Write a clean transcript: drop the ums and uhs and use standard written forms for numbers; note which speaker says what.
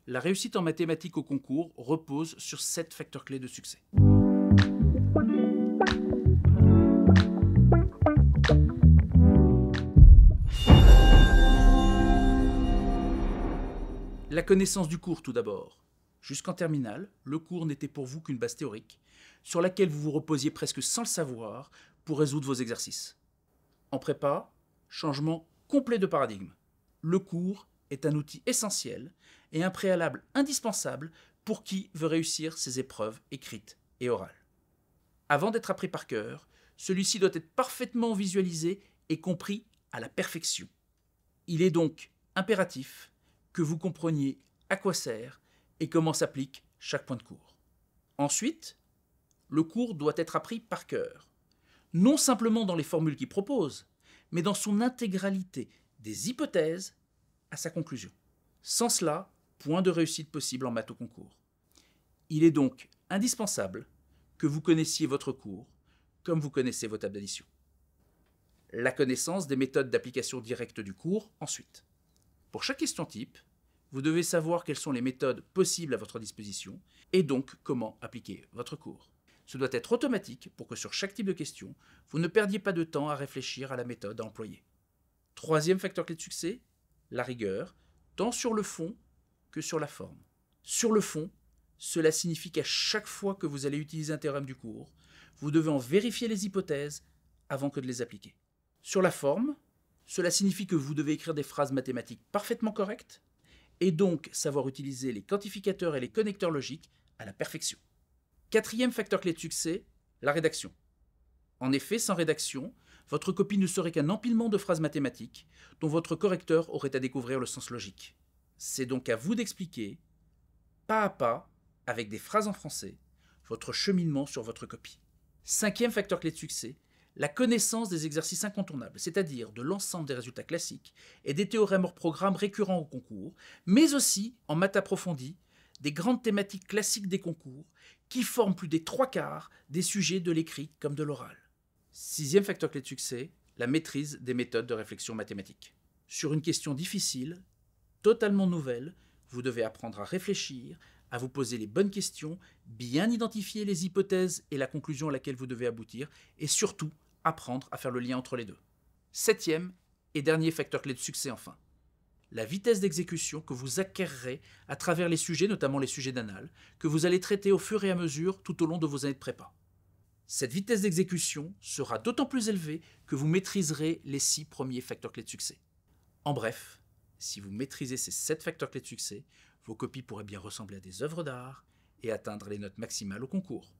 Speaker 1: La réussite en mathématiques au concours repose sur 7 facteurs clés de succès. La connaissance du cours tout d'abord. Jusqu'en terminale, le cours n'était pour vous qu'une base théorique, sur laquelle vous vous reposiez presque sans le savoir pour résoudre vos exercices. En prépa, changement complet de paradigme. Le cours est un outil essentiel et un préalable indispensable pour qui veut réussir ses épreuves écrites et orales. Avant d'être appris par cœur, celui-ci doit être parfaitement visualisé et compris à la perfection. Il est donc impératif que vous compreniez à quoi sert et comment s'applique chaque point de cours. Ensuite, le cours doit être appris par cœur, non simplement dans les formules qu'il propose, mais dans son intégralité, des hypothèses à sa conclusion. Sans cela, point de réussite possible en maths au concours. Il est donc indispensable que vous connaissiez votre cours comme vous connaissez vos tables d'addition. La connaissance des méthodes d'application directe du cours ensuite. Pour chaque question type, vous devez savoir quelles sont les méthodes possibles à votre disposition et donc comment appliquer votre cours. Ce doit être automatique pour que sur chaque type de question, vous ne perdiez pas de temps à réfléchir à la méthode à employer. Troisième facteur clé de succès, la rigueur, tant sur le fond que sur la forme. Sur le fond, cela signifie qu'à chaque fois que vous allez utiliser un théorème du cours, vous devez en vérifier les hypothèses avant que de les appliquer. Sur la forme, cela signifie que vous devez écrire des phrases mathématiques parfaitement correctes et donc savoir utiliser les quantificateurs et les connecteurs logiques à la perfection. Quatrième facteur clé de succès, la rédaction. En effet, sans rédaction, votre copie ne serait qu'un empilement de phrases mathématiques dont votre correcteur aurait à découvrir le sens logique. C'est donc à vous d'expliquer, pas à pas, avec des phrases en français, votre cheminement sur votre copie. Cinquième facteur clé de succès, la connaissance des exercices incontournables, c'est-à-dire de l'ensemble des résultats classiques et des théorèmes hors programme récurrents au concours, mais aussi, en maths approfondie, des grandes thématiques classiques des concours qui forment plus des 3/4 des sujets de l'écrit comme de l'oral. Sixième facteur clé de succès, la maîtrise des méthodes de réflexion mathématique. Sur une question difficile, totalement nouvelle, vous devez apprendre à réfléchir, à vous poser les bonnes questions, bien identifier les hypothèses et la conclusion à laquelle vous devez aboutir, et surtout apprendre à faire le lien entre les deux. Septième et dernier facteur clé de succès enfin, la vitesse d'exécution que vous acquérerez à travers les sujets, notamment les sujets d'anal, que vous allez traiter au fur et à mesure tout au long de vos années de prépa. Cette vitesse d'exécution sera d'autant plus élevée que vous maîtriserez les 6 premiers facteurs clés de succès. En bref, si vous maîtrisez ces 7 facteurs clés de succès, vos copies pourraient bien ressembler à des œuvres d'art et atteindre les notes maximales au concours.